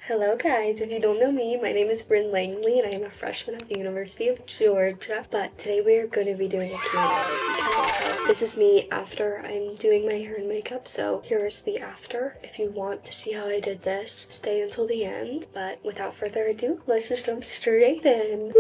Hello guys, if you don't know me, my name is Langley and I am a freshman at the University of Georgia. But today we are going to be doing a Q&A, if you cannot tell. This is me after I'm doing my hair and makeup, so here's the after. If you want to see how I did this, stay until the end. But without further ado, let's just jump straight in.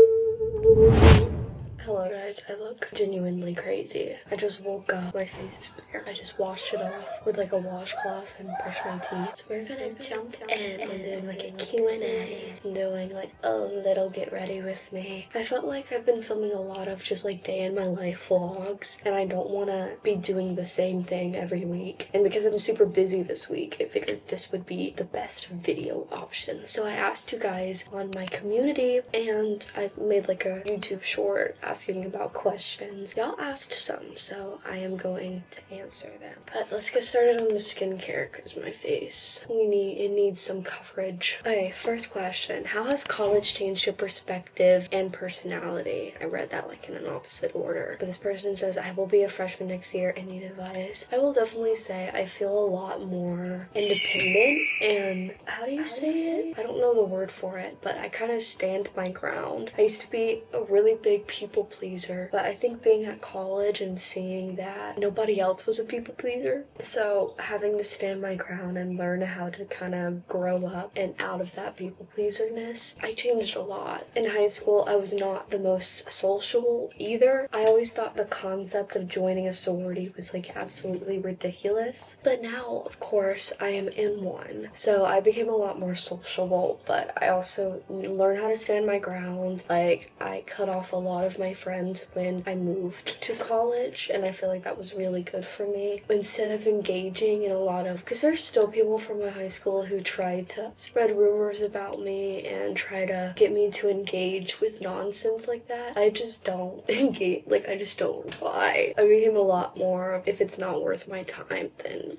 Hello guys, I look genuinely crazy. I just woke up, my face is bare. I just washed it off with like a washcloth and brushed my teeth. So we're gonna jump in. I'm doing like a Q&A. I'm doing like a little get ready with me. I felt like I've been filming a lot of just like day in my life vlogs and I don't want to be doing the same thing every week. And because I'm super busy this week, I figured this would be the best video option. So I asked you guys on my community and I made like a YouTube short asking about questions. Y'all asked some, so I am going to answer them. But let's get started on the skincare because my face, it needs some coverage. Okay, first question. How has college changed your perspective and personality? I read that like in an opposite order. But this person says, I will be a freshman next year and need advice. I will definitely say I feel a lot more independent and how do you say it? I don't know the word for it, but I kind of stand my ground. I used to be a really big people pleaser, but I think being at college and seeing that nobody else was a people pleaser, so having to stand my ground and learn how to kind of grow up and out of that people pleaserness, I changed a lot. In high school, I was not the most social either. I always thought the concept of joining a sorority was like absolutely ridiculous, but now of course I am in one, so I became a lot more sociable. But I also learned how to stand my ground. Like I cut off a lot of my friends when I moved to college, and I feel like that was really good for me. Instead of engaging in a lot of, because there's still people from my high school who try to spread rumors about me and try to get me to engage with nonsense like that. I just don't engage, like I just don't reply. I became a lot more, if it's not worth my time, then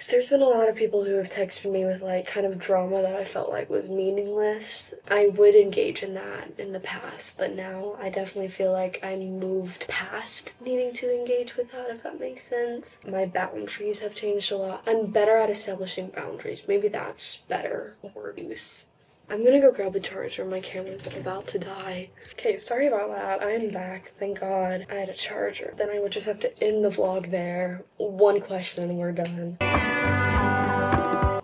there's been a lot of people who have texted me with like kind of drama that I felt like was meaningless. I would engage in that in the past, but now I definitely feel like I moved past needing to engage with that, if that makes sense. My boundaries have changed a lot. I'm better at establishing boundaries. Maybe that's better word use. I'm gonna go grab the charger. My camera's about to die. Okay, sorry about that. I'm back. Thank God I had a charger. Then I would just have to end the vlog there. One question and we're done.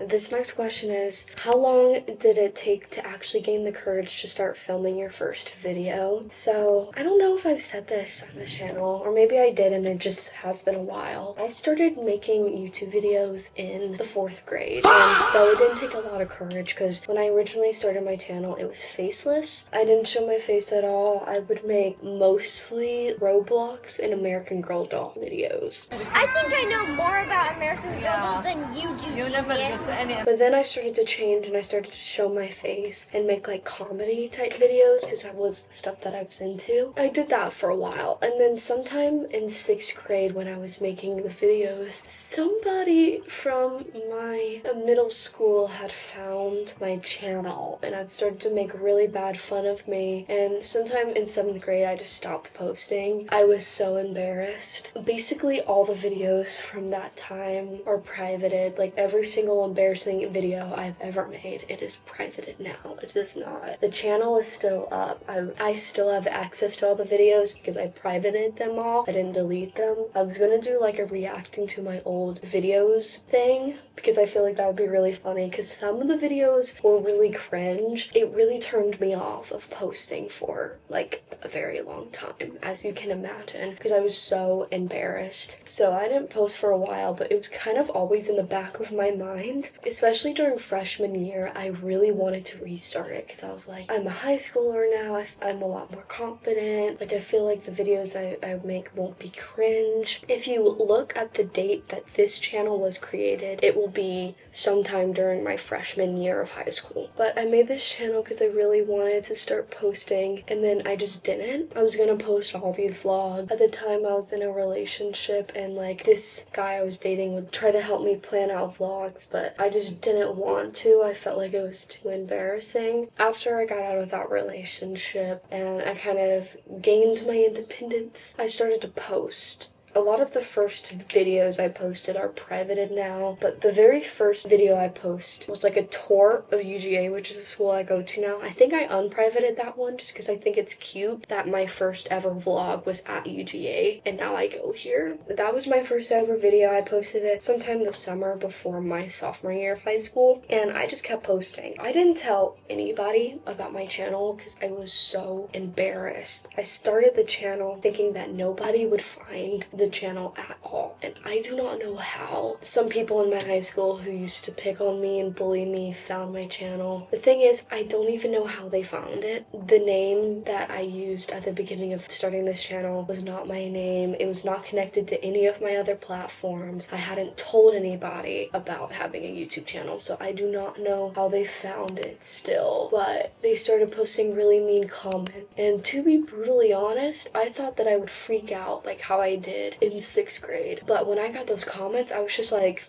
This next question is, how long did it take to actually gain the courage to start filming your first video? So, I don't know if I've said this on this channel, or maybe I did and it just has been a while. I started making YouTube videos in the 4th grade, and so it didn't take a lot of courage because when I originally started my channel, it was faceless. I didn't show my face at all. I would make mostly Roblox and American Girl doll videos. I think I know more about American Girl dolls than you do, genius. But then I started to change and I started to show my face and make like comedy type videos because that was the stuff that I was into. I did that for a while, and then sometime in 6th grade when I was making the videos, somebody from my middle school had found my channel and had started to make really bad fun of me, and sometime in 7th grade I just stopped posting. I was so embarrassed. Basically all the videos from that time are privated, like every single embarrassing video I've ever made, it is privated now. It is not. The channel is still up. I still have access to all the videos because I privated them all. I didn't delete them. I was gonna do like a reacting to my old videos thing because I feel like that would be really funny because some of the videos were really cringe. It really turned me off of posting for like a very long time, as you can imagine, because I was so embarrassed. So I didn't post for a while, but it was kind of always in the back of my mind. Especially during freshman year, I really wanted to restart it because I was like, I'm a high schooler now, I'm a lot more confident, like I feel like the videos I make won't be cringe. If you look at the date that this channel was created, it will be sometime during my freshman year of high school. But I made this channel because I really wanted to start posting, and then I just didn't. I was gonna post all these vlogs. At the time I was in a relationship and like this guy I was dating would try to help me plan out vlogs, but I just didn't want to. I felt like it was too embarrassing. After I got out of that relationship and I kind of gained my independence, I started to post A lot of the first videos I posted are privated now, but the very first video I post was like a tour of UGA, which is a school I go to now. I think I unprivated that one just because I think it's cute that my first ever vlog was at UGA and now I go here. That was my first ever video. I posted it sometime this summer before my sophomore year of high school, and I just kept posting. I didn't tell anybody about my channel because I was so embarrassed. I started the channel thinking that nobody would find the channel at all, and I do not know how. Some people in my high school who used to pick on me and bully me found my channel. The thing is, I don't even know how they found it. The name that I used at the beginning of starting this channel was not my name. It was not connected to any of my other platforms. I hadn't told anybody about having a YouTube channel, so I do not know how they found it still. But they started posting really mean comments, and to be brutally honest, I thought that I would freak out like how I did in 6th grade. But when I got those comments, I was just like,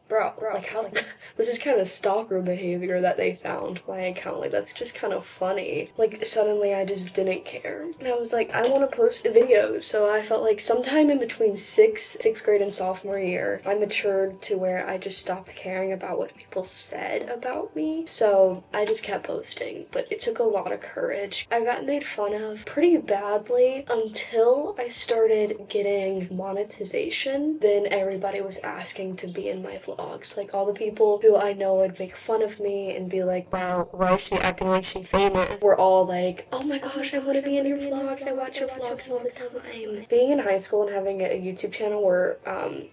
bro, like how, this is kind of stalker behavior that they found my account. Like, that's just kind of funny. Like, suddenly I just didn't care. And I was like, I want to post videos. So I felt like sometime in between 6th grade and sophomore year, I matured to where I just stopped caring about what people said about me. So I just kept posting, but it took a lot of courage. I got made fun of pretty badly until I started getting monetization. Then everybody was asking to be in my vlog. Like, all the people who I know would make fun of me and be like, wow, why is she acting like she's famous? We're all like, oh my gosh, I want to be in your vlogs. I watch your vlogs all the time. Being in high school and having a YouTube channel where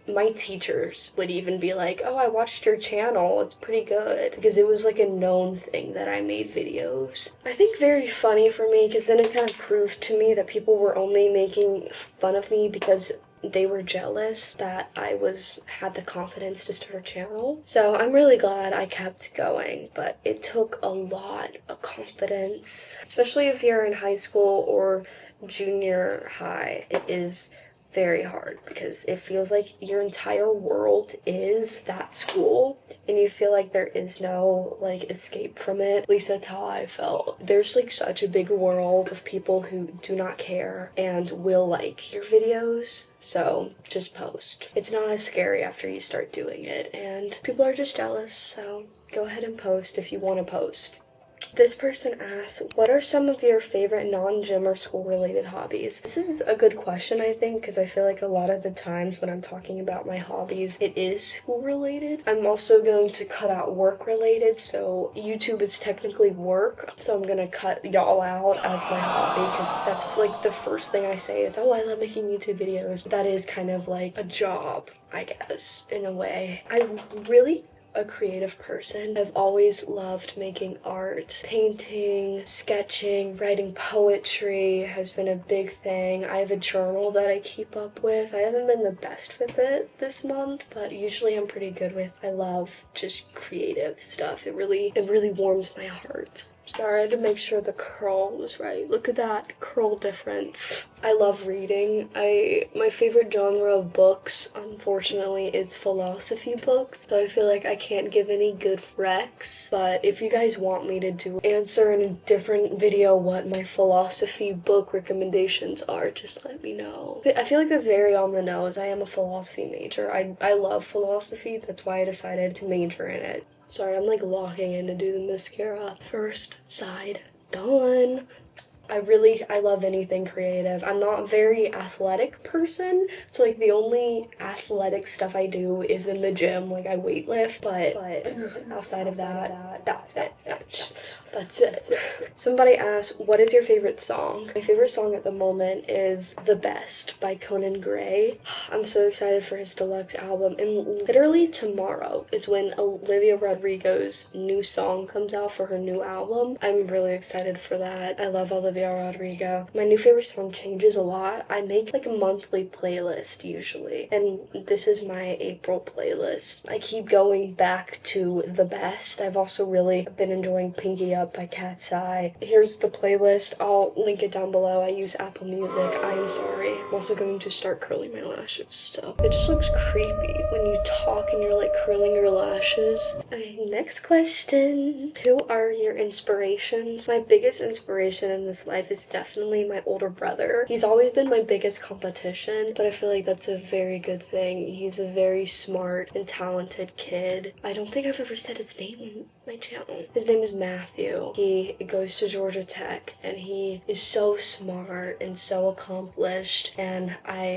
my teachers would even be like, oh, I watched your channel. It's pretty good. Because it was like a known thing that I made videos. I think very funny for me because then it kind of proved to me that people were only making fun of me because they were jealous that I had the confidence to start a channel. So I'm really glad I kept going, but it took a lot of confidence, especially if you're in high school or junior high. It is very hard because it feels like your entire world is that school and you feel like there is no like escape from it. At least that's how I felt. There's like such a big world of people who do not care and will like your videos. So just post. It's not as scary after you start doing it, and people are just jealous, so go ahead and post if you want to post. This person asks, what are some of your favorite non-gym or school-related hobbies? This is a good question, I think, because I feel like a lot of the times when I'm talking about my hobbies, it is school-related. I'm also going to cut out work-related, so YouTube is technically work, so I'm going to cut y'all out as my hobby, because that's like the first thing I say is, oh, I love making YouTube videos. That is kind of like a job, I guess, in a way. I'm really a creative person. I've always loved making art. Painting, sketching, writing poetry has been a big thing. I have a journal that I keep up with. I haven't been the best with it this month, but usually I'm pretty good with. I love just creative stuff. It really warms my heart. Sorry, I had to make sure the curl was right. Look at that curl difference. I love reading. My favorite genre of books, unfortunately, is philosophy books. So I feel like I can't give any good recs. But if you guys want me to answer in a different video what my philosophy book recommendations are, just let me know. I feel like that's very on the nose. I am a philosophy major. I love philosophy. That's why I decided to major in it. Sorry, I'm like locking in to do the mascara. First side done. I love anything creative. I'm not a very athletic person, so like the only athletic stuff I do is in the gym, like I weightlift, but outside of that, that's it. That's it. Somebody asked, what is your favorite song? My favorite song at the moment is The Best by Conan Gray. I'm so excited for his deluxe album, and literally tomorrow is when Olivia Rodrigo's new song comes out for her new album. I'm really excited for that. I love Olivia Rodrigo. My new favorite song changes a lot. I make like a monthly playlist usually, and this is my April playlist. I keep going back to The Best. I've also really been enjoying Pinky Up by Cat's Eye. Here's the playlist. I'll link it down below. I use Apple Music. I am sorry. I'm also going to start curling my lashes, so it just looks creepy when you talk and you're like curling your lashes. Okay, next question. Who are your inspirations? My biggest inspiration in this life is definitely my older brother. He's always been my biggest competition, but I feel like that's a very good thing. He's a very smart and talented kid. I don't think I've ever said his name on my channel. His name is Matthew. He goes to Georgia Tech, and he is so smart and so accomplished, and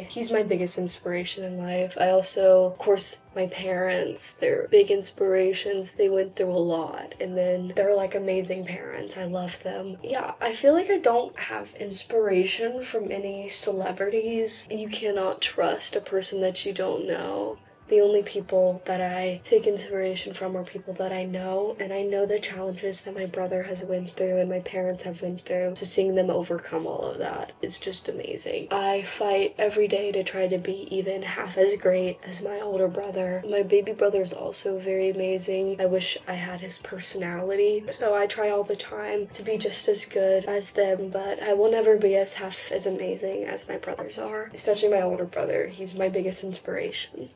he's my biggest inspiration in life. I also, of course, my parents, they're big inspirations. They went through a lot, and then they're like amazing parents. I love them. Yeah, I feel like I don't have inspiration from any celebrities. You cannot trust a person that you don't know. The only people that I take inspiration from are people that I know, and I know the challenges that my brother has went through and my parents have went through, so seeing them overcome all of that is just amazing. I fight every day to try to be even half as great as my older brother. My baby brother is also very amazing. I wish I had his personality, so I try all the time to be just as good as them, but I will never be half as amazing as my brothers are, especially my older brother. He's my biggest inspiration.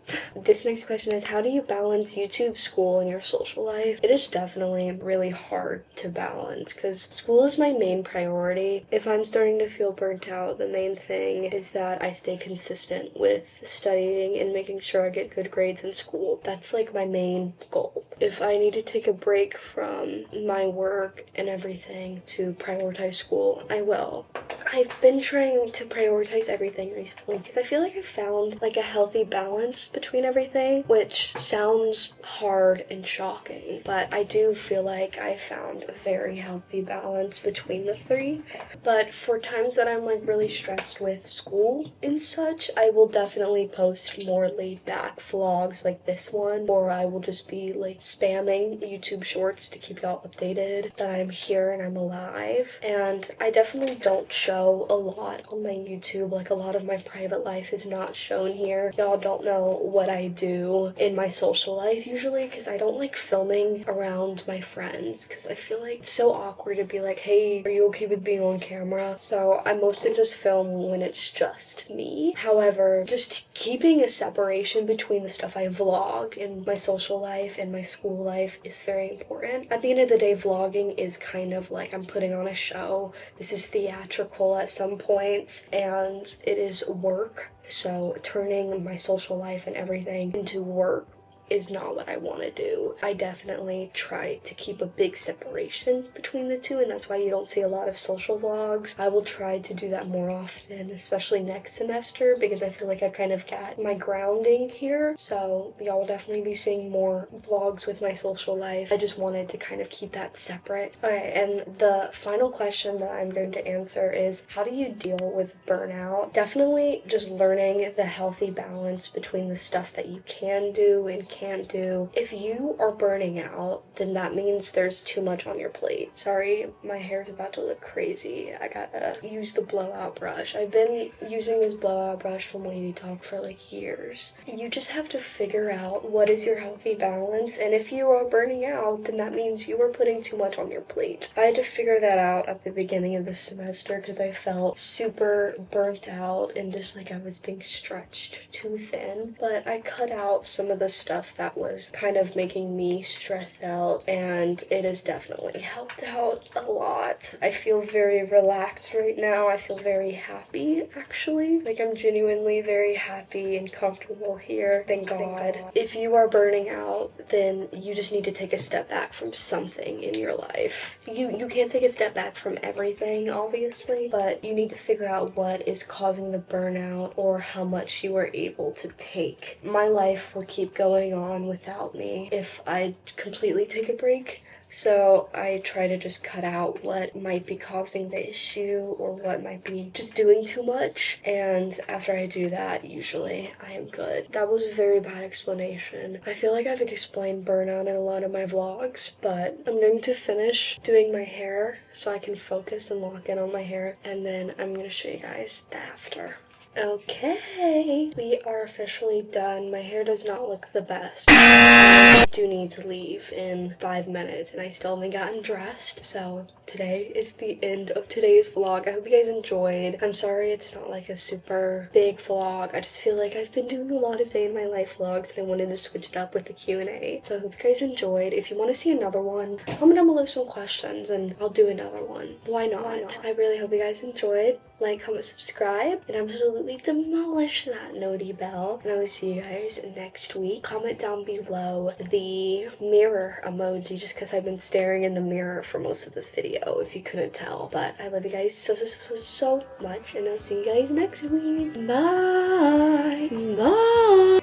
This next question is, how do you balance YouTube, school, and your social life? It is definitely really hard to balance because school is my main priority. If I'm starting to feel burnt out, the main thing is that I stay consistent with studying and making sure I get good grades in school. That's like my main goal. If I need to take a break from my work and everything to prioritize school, I will. I've been trying to prioritize everything recently because I feel like I found like a healthy balance between everything, which sounds hard and shocking, but I do feel like I found a very healthy balance between the three. But for times that I'm like really stressed with school and such, I will definitely post more laid back vlogs like this one, or I will just be like spamming YouTube shorts to keep y'all updated that I'm here and I'm alive. And I definitely don't show a lot on my YouTube. Like a lot of my private life is not shown here. Y'all don't know what I do in my social life usually because I don't like filming around my friends because I feel like it's so awkward to be like, hey, are you okay with being on camera? So I mostly just film when it's just me. However, just keeping a separation between the stuff I vlog in my social life and my school life is very important. At the end of the day, vlogging is kind of like I'm putting on a show. This is theatrical at some points, and it is work. So turning my social life and everything into work is not what I want to do. I definitely try to keep a big separation between the two, and that's why you don't see a lot of social vlogs. I will try to do that more often, especially next semester, because I feel like I kind of got my grounding here. So y'all will definitely be seeing more vlogs with my social life. I just wanted to kind of keep that separate. Okay, and the final question that I'm going to answer is, how do you deal with burnout? Definitely just learning the healthy balance between the stuff that you can do and can't do. If you are burning out, then that means there's too much on your plate. Sorry, my hair's about to look crazy. I gotta use the blowout brush. I've been using this blowout brush from Lady Talk for like years. You just have to figure out what is your healthy balance, and if you are burning out, then that means you are putting too much on your plate. I had to figure that out at the beginning of the semester because I felt super burnt out and just like I was being stretched too thin. But I cut out some of the stuff that was kind of making me stress out, and it has definitely helped out a lot. I feel very relaxed right now. I feel very happy, actually. Like I'm genuinely very happy and comfortable here. Thank God. If you are burning out, then you just need to take a step back from something in your life. You can't take a step back from everything, obviously, but you need to figure out what is causing the burnout or how much you are able to take. My life will keep going on without me if I completely take a break. So I try to just cut out what might be causing the issue or what might be just doing too much. And after I do that, usually I am good. That was a very bad explanation. I feel like I've explained burnout in a lot of my vlogs, but I'm going to finish doing my hair so I can focus and lock in on my hair. And then I'm going to show you guys the after. Okay, we are officially done. My hair does not look the best. I do need to leave in 5 minutes and I still haven't gotten dressed. So today is the end of today's vlog. I hope you guys enjoyed. I'm sorry it's not like a super big vlog. I just feel like I've been doing a lot of day in my life vlogs and I wanted to switch it up with the Q&A. So I hope you guys enjoyed. If you want to see another one, comment down below some questions and I'll do another one. Why not? I really hope you guys enjoyed. Like, comment, subscribe, and absolutely demolish that noti bell. And I will see you guys next week. Comment down below the mirror emoji, just because I've been staring in the mirror for most of this video, if you couldn't tell. But I love you guys so much, and I'll see you guys next week. Bye! Bye!